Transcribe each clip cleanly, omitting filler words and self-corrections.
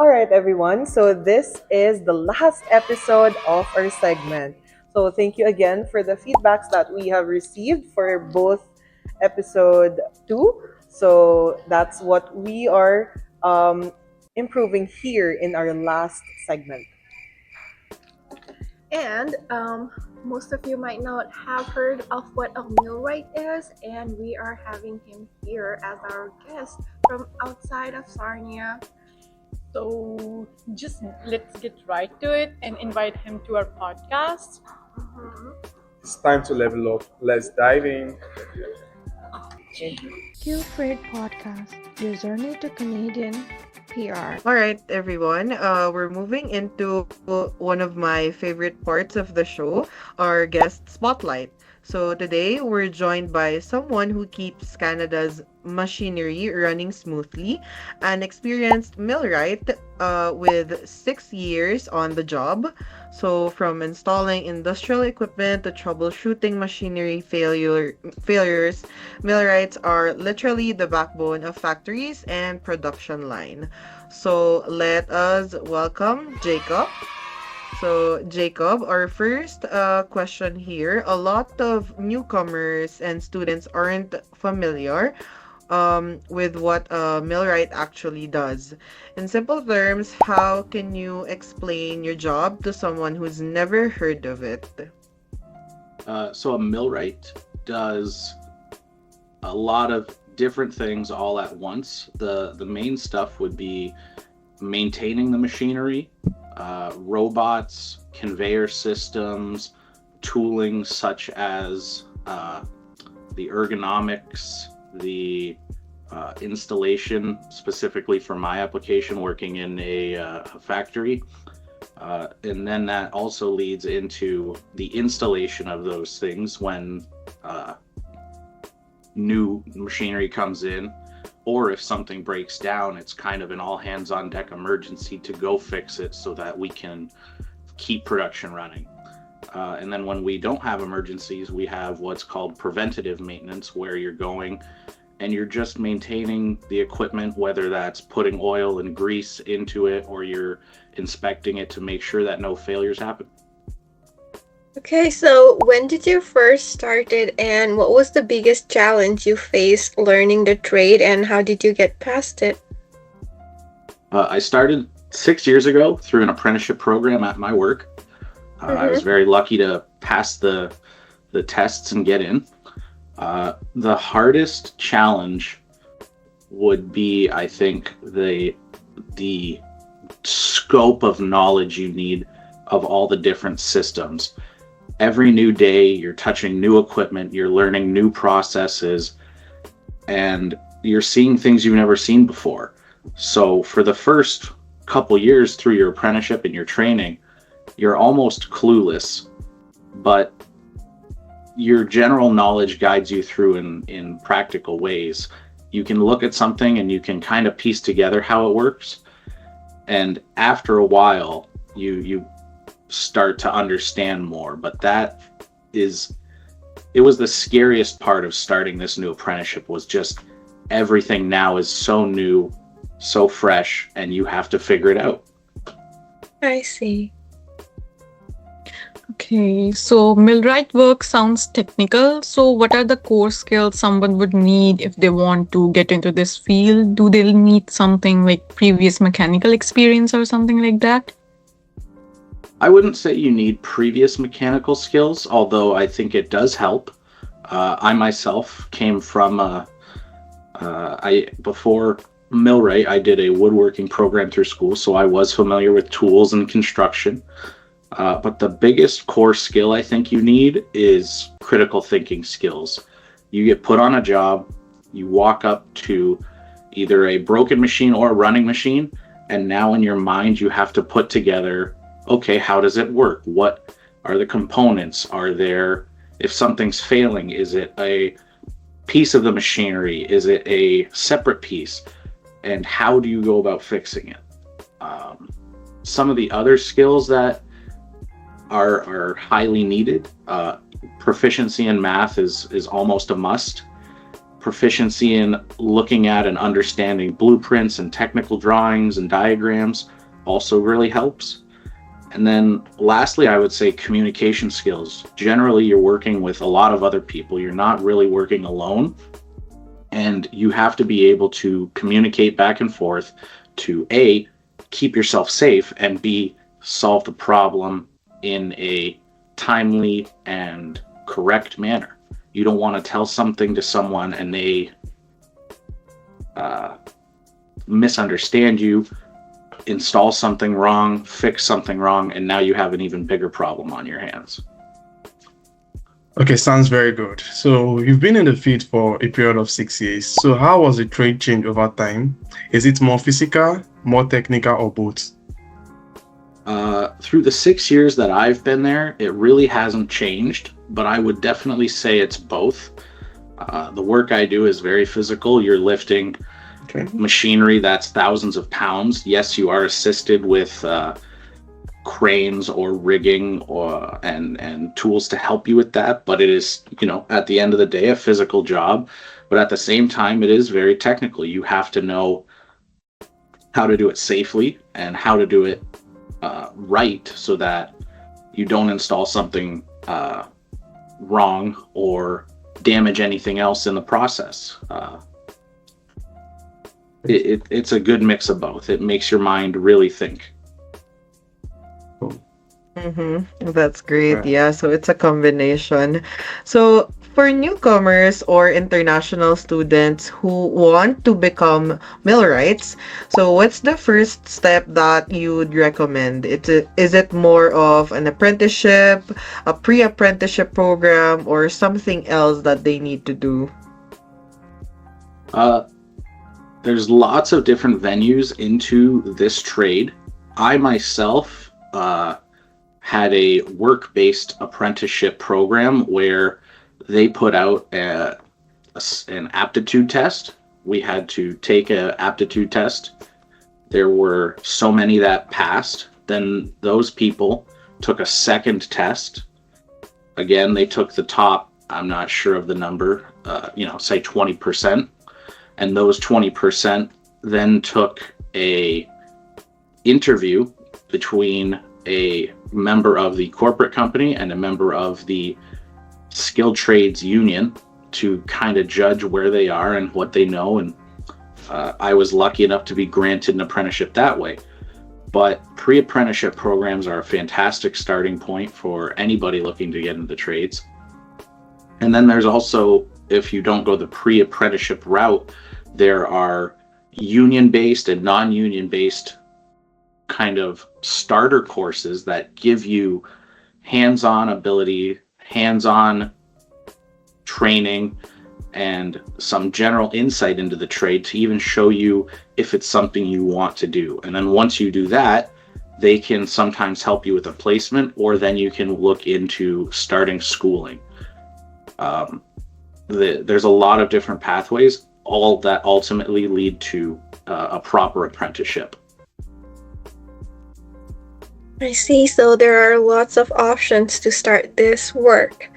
All right, everyone. So this is the last episode of our segment. So thank you again for the feedbacks that we have received for both episode 2. So that's what we are improving here in our last segment. And most of you might not have heard of what a millwright is, and we are having him here as our guest from outside of Sarnia. So just let's get right to it and invite him to our podcast. It's time to level up. Let's dive in. Q-Freight Podcast, your journey to Canadian PR. All right, everyone. We're moving into one of my favorite parts of the show, our guest spotlight. So today we're joined by someone who keeps Canada's machinery running smoothly, an experienced millwright with 6 years on the job. So from installing industrial equipment to troubleshooting machinery failures, millwrights are literally the backbone of factories and production line. So let us welcome Jacob. So, Jacob, our first question here. A lot of newcomers and students aren't familiar with what a millwright actually does. In simple terms, how can you explain your job to someone who's never heard of it? So a millwright does a lot of different things all at once. The main stuff would be maintaining the machinery, robots, conveyor systems, tooling such as the ergonomics, the installation, specifically for my application working in a factory. And then that also leads into the installation of those things when new machinery comes in, or if something breaks down, it's kind of an all hands on deck emergency to go fix it so that we can keep production running. And then when we don't have emergencies, we have what's called preventative maintenance, where you're going and you're just maintaining the equipment, whether that's putting oil and grease into it or you're inspecting it to make sure that no failures happen. Okay, so when did you first started, and what was the biggest challenge you faced learning the trade, and how did you get past it? I started 6 years ago through an apprenticeship program at my work. I was very lucky to pass the tests and get in. The hardest challenge would be, I think, the scope of knowledge you need of all the different systems. Every new day, you're touching new equipment, you're learning new processes, and you're seeing things you've never seen before. So for the first couple years through your apprenticeship and your training, you're almost clueless, but your general knowledge guides you through in practical ways. You can look at something and you can kind of piece together how it works. And after a while, you start to understand more. But it was the scariest part of starting this new apprenticeship, was just everything now is so new, so fresh, and you have to figure it out. I see. Okay, so millwright work sounds technical. So what are the core skills someone would need if they want to get into this field? Do they need something like previous mechanical experience or something like that? I wouldn't say you need previous mechanical skills, although I think it does help. I myself came from before millwright, I did a woodworking program through school, so I was familiar with tools and construction. But the biggest core skill I think you need is critical thinking skills. You get put on a job, you walk up to either a broken machine or a running machine, and now in your mind you have to put together, okay, how does it work? What are the components? If something's failing, is it a piece of the machinery? Is it a separate piece? And how do you go about fixing it? Some of the other skills that are highly needed, proficiency in math is almost a must. proficiency in looking at and understanding blueprints and technical drawings and diagrams also really helps. And then lastly, I would say communication skills. Generally, you're working with a lot of other people. You're not really working alone. And you have to be able to communicate back and forth to A, keep yourself safe, and B, solve the problem in a timely and correct manner. You don't want to tell something to someone and they misunderstand you, install something wrong, fix something wrong, and now you have an even bigger problem on your hands. Okay, sounds very good. So you've been in the field for a period of 6 years. So how was the trade change over time? Is it more physical, more technical, or both? Through the 6 years that I've been there, it really hasn't changed, but I would definitely say it's both. The work I do is very physical. You're lifting machinery that's thousands of pounds. Yes, you are assisted with cranes or rigging and tools to help you with that, but it is, at the end of the day, a physical job. But at the same time, it is very technical. You have to know how to do it safely and how to do it right, so that you don't install something wrong or damage anything else in the process. It's a good mix of both. It makes your mind really think. That's great. Yeah, so it's a combination. So for newcomers or international students who want to become millwrights, so what's the first step that you would recommend? Is it more of an apprenticeship, a pre-apprenticeship program, or something else that they need to do? There's lots of different venues into this trade. I myself had a work-based apprenticeship program where they put out an aptitude test. We had to take an aptitude test. There were so many that passed. Then those people took a second test. Again, they took the top, I'm not sure of the number, say 20%. And those 20% then took a interview between a member of the corporate company and a member of the skilled trades union to kind of judge where they are and what they know. And I was lucky enough to be granted an apprenticeship that way. But pre-apprenticeship programs are a fantastic starting point for anybody looking to get into the trades. And then there's also, if you don't go the pre-apprenticeship route, there are union-based and non-union-based kind of starter courses that give you hands-on ability, hands-on training, and some general insight into the trade to even show you if it's something you want to do. And then once you do that, they can sometimes help you with a placement, or then you can look into starting schooling. There's a lot of different pathways, all that ultimately lead to a proper apprenticeship. I see. So there are lots of options to start this work.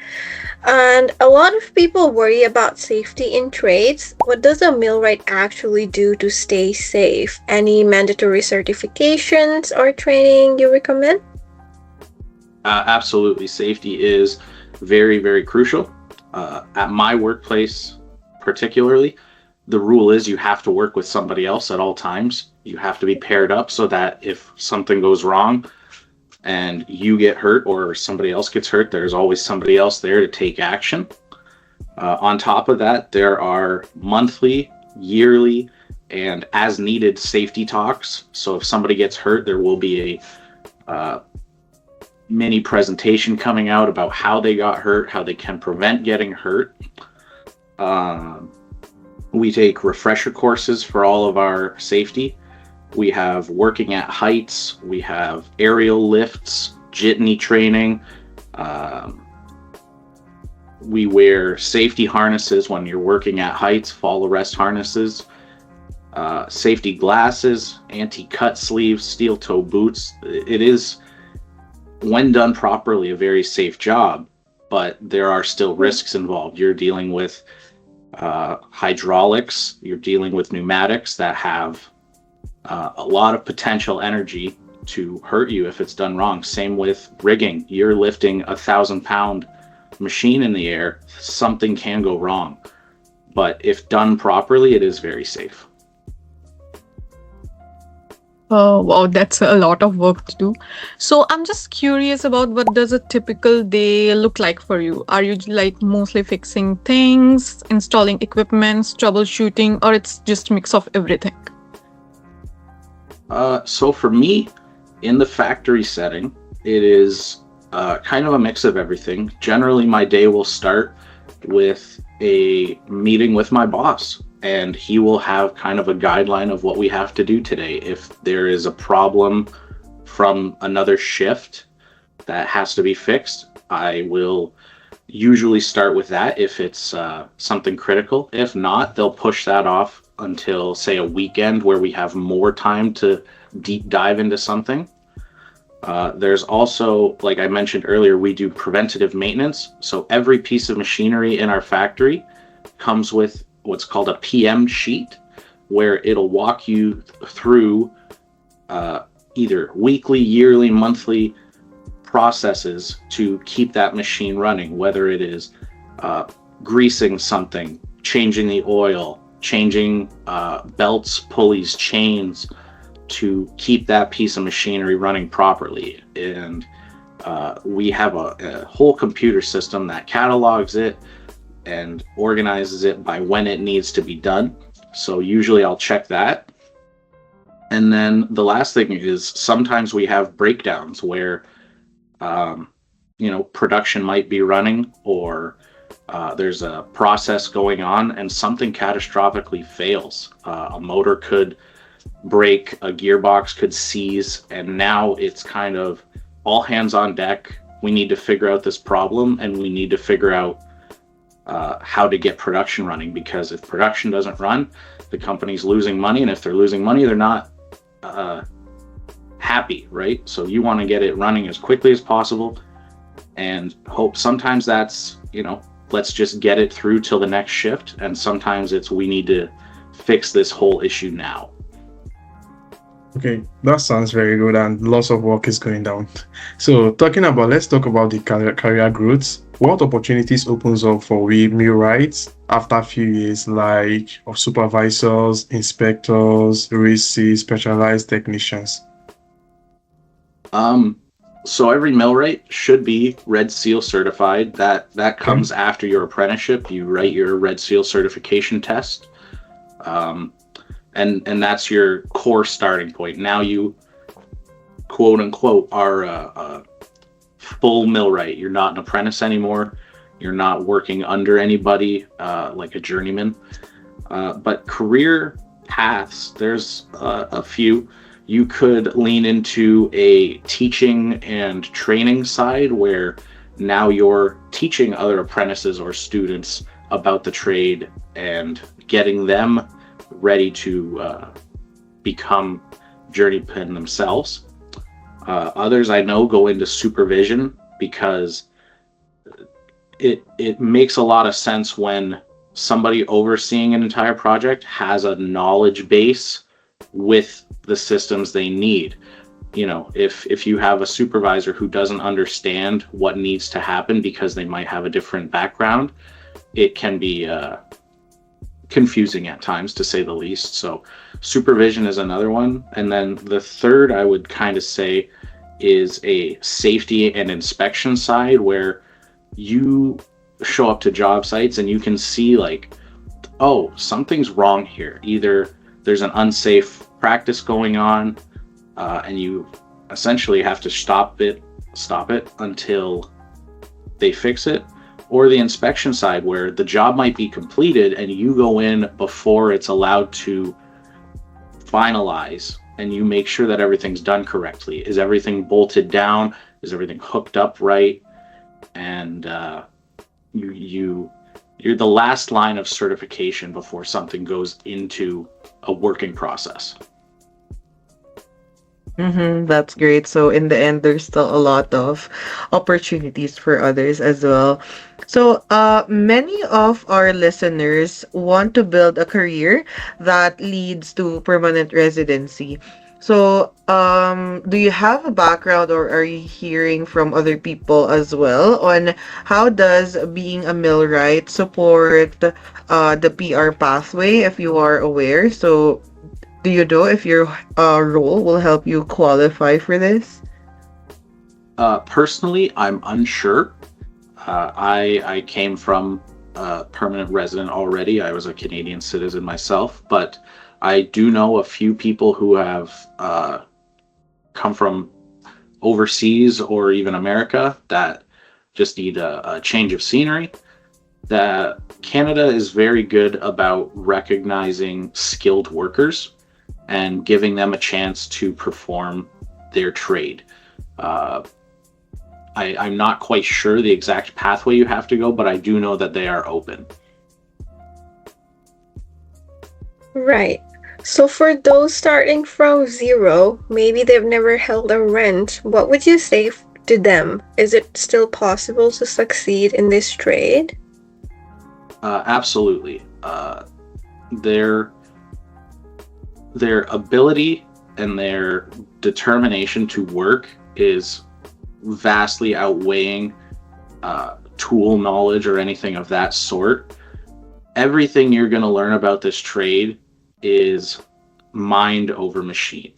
And a lot of people worry about safety in trades. What does a millwright actually do to stay safe? Any mandatory certifications or training you recommend? Absolutely. Safety is very, very crucial. At my workplace particularly, the rule is you have to work with somebody else at all times. You have to be paired up so that if something goes wrong and you get hurt or somebody else gets hurt, there's always somebody else there to take action. On top of that, there are monthly, yearly, and as needed safety talks. So if somebody gets hurt, there will be a mini presentation coming out about how they got hurt, how they can prevent getting hurt. We take refresher courses for all of our safety. We have working at heights. We have aerial lifts, jitney training. We wear safety harnesses when you're working at heights, fall arrest harnesses, safety glasses, anti-cut sleeves, steel toe boots. It is, when done properly, a very safe job, but there are still risks involved. You're dealing with hydraulics, you're dealing with pneumatics that have a lot of potential energy to hurt you if it's done wrong. Same with rigging. You're lifting 1,000-pound machine in the air. Something can go wrong. But if done properly, it is very safe. Oh, wow, that's a lot of work to do. So I'm just curious about what does a typical day look like for you? Are you like mostly fixing things, installing equipments, troubleshooting, or it's just mix of everything? So for me, in the factory setting, it is kind of a mix of everything. Generally, my day will start with a meeting with my boss, and he will have kind of a guideline of what we have to do today. If there is a problem from another shift that has to be fixed, I will usually start with that if it's something critical. If not, they'll push that off until, say, a weekend where we have more time to deep dive into something. There's also, like I mentioned earlier, we do preventative maintenance. So every piece of machinery in our factory comes with what's called a PM sheet, where it'll walk you through either weekly, yearly, monthly processes to keep that machine running, whether it is greasing something, changing the oil, changing belts, pulleys, chains, to keep that piece of machinery running properly. And we have a whole computer system that catalogs it and organizes it by when it needs to be done. So usually I'll check that. And then the last thing is sometimes we have breakdowns where production might be running, or there's a process going on and something catastrophically fails. A motor could break, a gearbox could seize, and now it's kind of all hands on deck. We need to figure out this problem, and we need to figure out how to get production running, because if production doesn't run, the company's losing money, and if they're losing money, they're not happy, right? So you want to get it running as quickly as possible and hope. Sometimes that's, let's just get it through till the next shift, and sometimes it's we need to fix this whole issue now. Okay, that sounds very good, and lots of work is going down. So let's talk about the career growth. What opportunities opens up for we millwrights after a few years, like of supervisors, inspectors, RACs, specialized technicians? So every millwright should be Red Seal certified. That comes after your apprenticeship. You write your Red Seal certification test. And that's your core starting point. Now you, quote unquote, are a full millwright. You're not an apprentice anymore. You're not working under anybody like a journeyman. But career paths, there's a few. You could lean into a teaching and training side, where now you're teaching other apprentices or students about the trade and getting them ready to become journeymen themselves. Others I know go into supervision, because it makes a lot of sense when somebody overseeing an entire project has a knowledge base with the systems they need. If you have a supervisor who doesn't understand what needs to happen because they might have a different background, it can be confusing at times, to say the least. So supervision is another one. And then the third I would kind of say is a safety and inspection side, where you show up to job sites and you can see like, oh, something's wrong here. Either there's an unsafe practice going on, and you essentially have to stop it until they fix it. Or the inspection side, where the job might be completed and you go in before it's allowed to finalize, and you make sure that everything's done correctly. Is everything bolted down? Is everything hooked up right? And you're the last line of certification before something goes into a working process. That's great. So in the end, there's still a lot of opportunities for others as well. So many of our listeners want to build a career that leads to permanent residency. So do you have a background or are you hearing from other people as well on how does being a millwright support the PR pathway if you are aware? So do you know if your role will help you qualify for this? Personally, I'm unsure. I came from a permanent resident already. I was a Canadian citizen myself, but I do know a few people who have come from overseas or even America that just need a change of scenery. That Canada is very good about recognizing skilled workers and giving them a chance to perform their trade. Uh, I'm not quite sure the exact pathway you have to go, but I do know that they are open. Right. So for those starting from zero, maybe they've never held a rent, what would you say to them? Is it still possible to succeed in this trade? Absolutely. Their their ability and their determination to work is vastly outweighing tool knowledge or anything of that sort. Everything you're going to learn about this trade is mind over machine.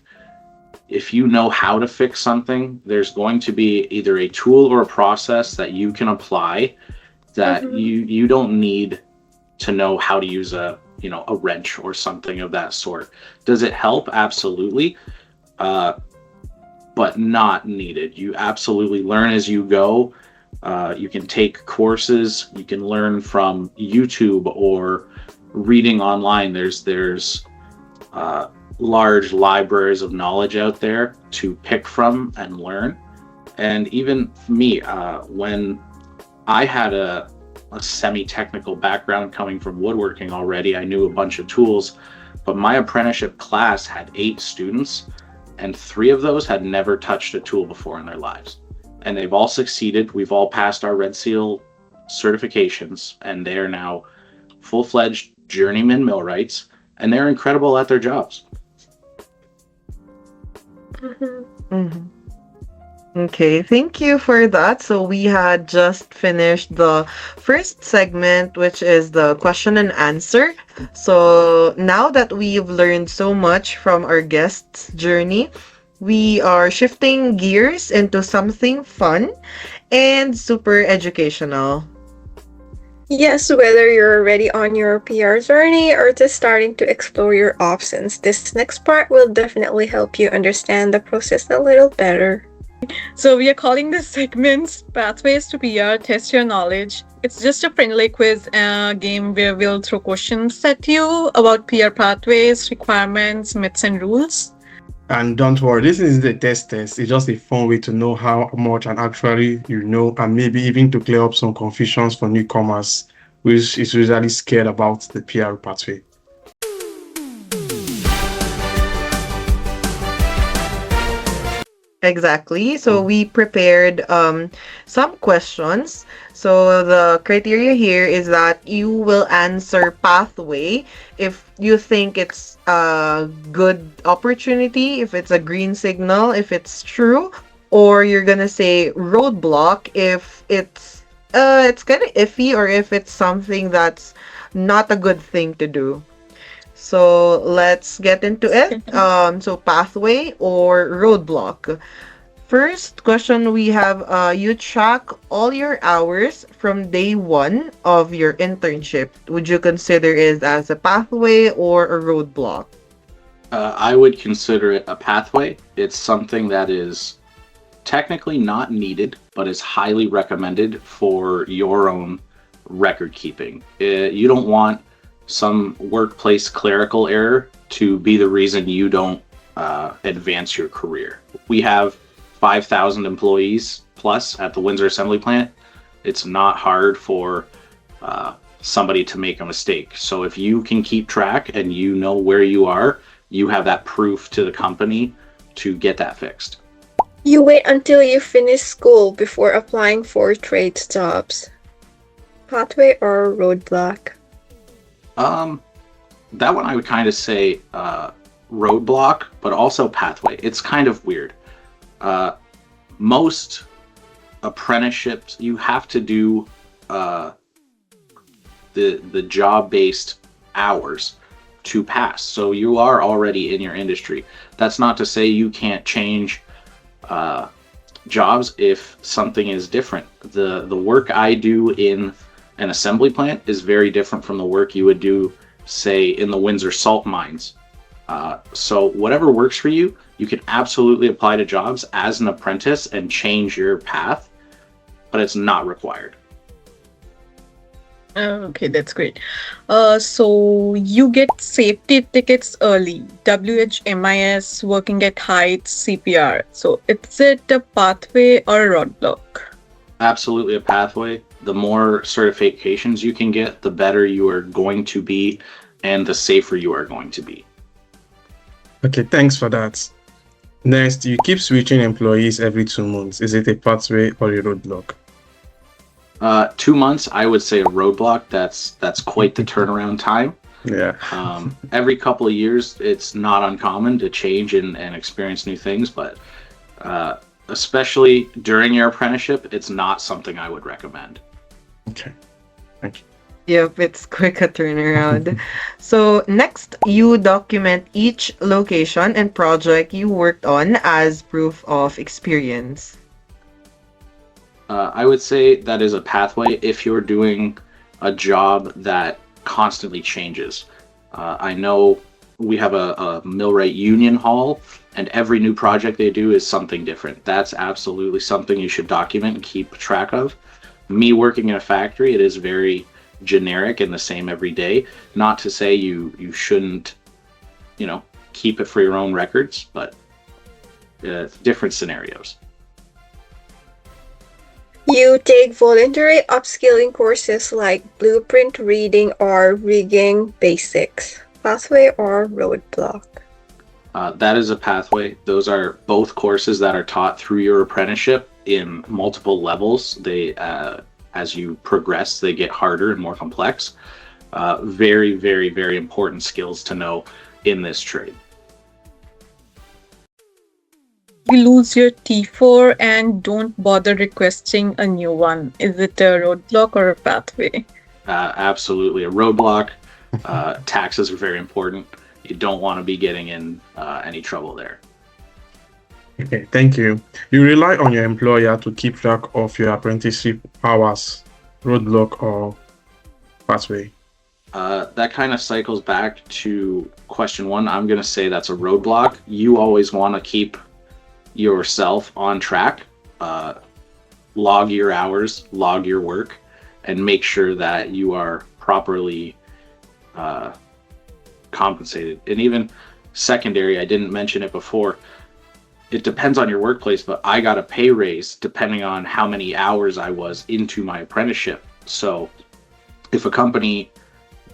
If you know how to fix something, there's going to be either a tool or a process that you can apply that you don't need to know how to use a wrench or something of that sort. Does it help? Absolutely. But not needed. You absolutely learn as you go. You can take courses, you can learn from YouTube or reading online. There's large libraries of knowledge out there to pick from and learn. And even me, when I had a semi-technical background coming from woodworking already, I knew a bunch of tools, but my apprenticeship class had 8 students, and 3 of those had never touched a tool before in their lives. And they've all succeeded. We've all passed our Red Seal certifications, and they are now full-fledged journeyman millwrights, and they're incredible at their jobs. Okay, thank you for that. So we had just finished the first segment, which is the question and answer. So now that we've learned so much from our guest's journey, we are shifting gears into something fun and super educational. Yes, whether you're already on your PR journey or just starting to explore your options, this next part will definitely help you understand the process a little better. So we are calling this segment Pathways to PR, Test Your Knowledge. It's just a friendly quiz game where we'll throw questions at you about PR pathways, requirements, myths, and rules. And don't worry, this isn't a test. It's just a fun way to know how much and actually you know, and maybe even to clear up some confusions for newcomers, which is usually scared about the PR pathway. Exactly. So we prepared some questions. So the criteria here is that you will answer pathway if you think it's a good opportunity, if it's a green signal, if it's true, or you're gonna say roadblock if it's kind of iffy or if it's something that's not a good thing to do. So let's get into it. So pathway or roadblock. First question we have, you track all your hours from day one of your internship. Would you consider it as a pathway or a roadblock? I would consider it a pathway. It's something that is technically not needed, but is highly recommended for your own record keeping. You don't want some workplace clerical error to be the reason you don't advance your career. We have 5,000 employees plus at the Windsor Assembly Plant. It's not hard for somebody to make a mistake. So if you can keep track and you know where you are, you have that proof to the company to get that fixed. You wait until you finish school before applying for trades jobs. Pathway or roadblock? That one I would kind of say roadblock, but also pathway. It's kind of weird. Most apprenticeships, you have to do the job-based hours to pass. So you are already in your industry. That's not to say you can't change jobs if something is different. The work I do in an assembly plant is very different from the work you would do, say, in the Windsor salt mines. So whatever works for you, you can absolutely apply to jobs as an apprentice and change your path, but it's not required. Okay, that's great. So you get safety tickets early, WHMIS, working at heights, CPR. So is it a pathway or a roadblock? Absolutely a pathway. The more certifications you can get, the better you are going to be and the safer you are going to be. Okay, thanks for that. Next, you keep switching employees every 2 months. Is it a pathway or a roadblock? 2 months, I would say a roadblock. That's quite the turnaround time. Yeah. Every couple of years, it's not uncommon to change and experience new things, but especially during your apprenticeship, it's not something I would recommend. Okay. Thank you. Yep, it's quick a turnaround. So next, you document each location and project you worked on as proof of experience. I would say that is a pathway if you're doing a job that constantly changes. I know we have a millwright union hall, and every new project they do is something different. That's absolutely something you should document and keep track of. Me working in a factory, it is very generic and the same every day. Not to say you shouldn't, keep it for your own records, but different scenarios. You take voluntary upskilling courses like blueprint reading or rigging basics. Pathway or roadblock? That is a pathway. Those are both courses that are taught through your apprenticeship in multiple levels. They, as you progress, they get harder and more complex. Very, very, very important skills to know in this trade. You lose your T4 and don't bother requesting a new one. Is it a roadblock or a pathway? Absolutely a roadblock. Taxes are very important. You don't want to be getting in any trouble there. Okay, thank you. You rely on your employer to keep track of your apprenticeship hours, roadblock or pathway? That kind of cycles back to question one. I'm going to say that's a roadblock. You always want to keep yourself on track, log your hours, log your work, and make sure that you are properly compensated. And even secondary, I didn't mention it before, it depends on your workplace, but I got a pay raise depending on how many hours I was into my apprenticeship. So if a company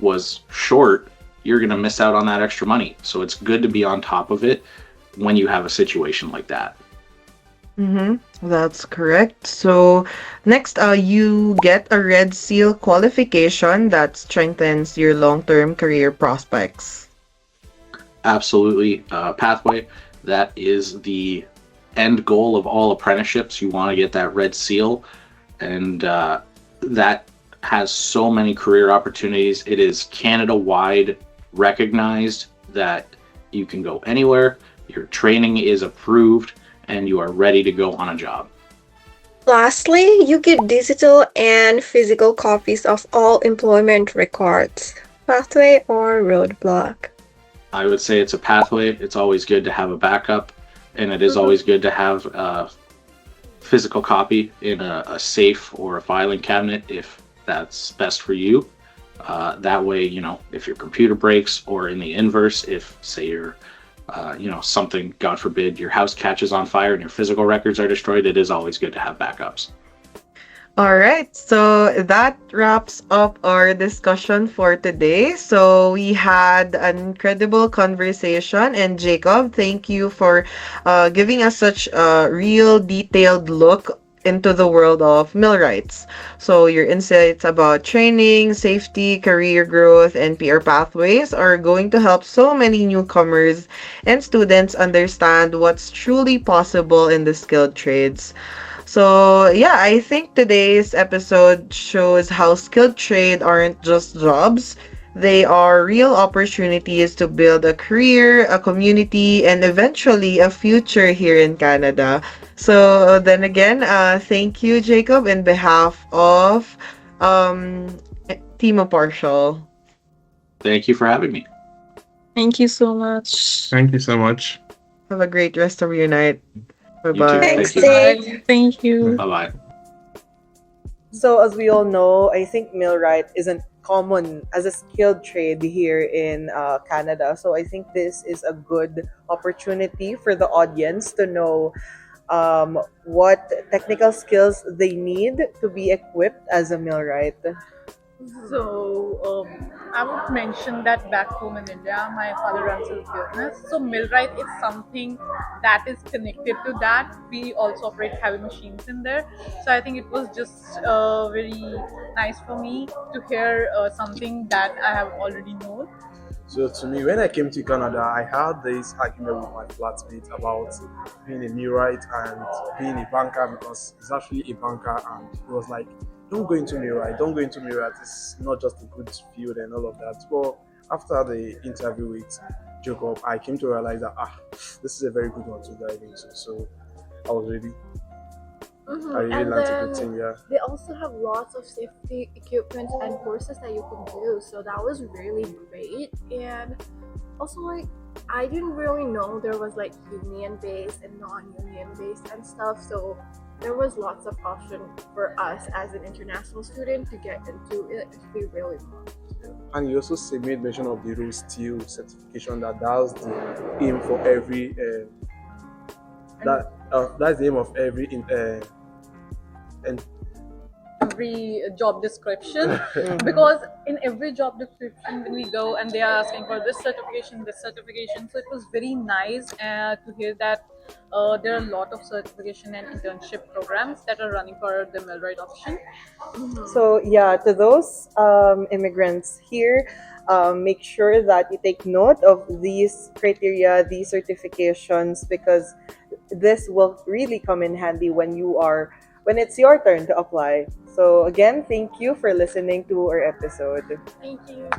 was short, you're going to miss out on that extra money. So it's good to be on top of it when you have a situation like that. That's correct. So next, you get a Red Seal qualification that strengthens your long-term career prospects. Absolutely. Pathway, that is the end goal of all apprenticeships. You want to get that Red Seal, and that has so many career opportunities. It is Canada-wide recognized that you can go anywhere, your training is approved, and you are ready to go on a job. Lastly, you get digital and physical copies of all employment records. Pathway or roadblock? I would say it's a pathway. It's always good to have a backup, and it is always good to have a physical copy in a safe or a filing cabinet if that's best for you. That way, if your computer breaks, or in the inverse, if say you're something, God forbid, your house catches on fire and your physical records are destroyed, it is always good to have backups. All right, so that wraps up our discussion for today. So we had an incredible conversation, and Jacob, thank you for giving us such a real detailed look into the world of millwrights. So your insights about training, safety, career growth, and peer pathways are going to help so many newcomers and students understand what's truly possible in the skilled trades. So, yeah, I think today's episode shows how skilled trade aren't just jobs. They are real opportunities to build a career, a community, and eventually a future here in Canada. So, then again, thank you, Jacob, in behalf of um, Team Partial. Thank you for having me. Thank you so much. Thank you so much. Have a great rest of your night. Bye You too. bye. Thanks, Thank you. Dave. Thank you. Bye bye. So, as we all know, I think millwright isn't common as a skilled trade here in Canada. So, I think this is a good opportunity for the audience to know what technical skills they need to be equipped as a millwright. So I would mention that back home in India, my father runs a business. So millwright is something that is connected to that. We also operate heavy machines in there. So I think it was just very nice for me to hear something that I have already known. So to me, when I came to Canada, I had this argument with my flatmate about being a millwright and being a banker because he's actually a banker, and he was like, "Don't go into millwright, don't go into millwright. It's not just a good field and all of that." But after the interview with Jacob, I came to realize that this is a very good one to dive into. So I was ready. I really And learned a good then thing, yeah. they also have lots of safety equipment and courses that you can do. So that was really great. And also, like, I didn't really know there was like union based and non-union based and stuff. So there was lots of option for us as an international student to get into it if we really want to. And you also made mention of the Rule Steel certification that's the aim for every that's the aim of every and Every job description because in every job description when we go and they are asking for this certification, so it was very nice to hear that there are a lot of certification and internship programs that are running for the millwright option. So yeah, to those immigrants here, make sure that you take note of these criteria, these certifications, because this will really come in handy when it's your turn to apply. So again, thank you for listening to our episode. Thank you.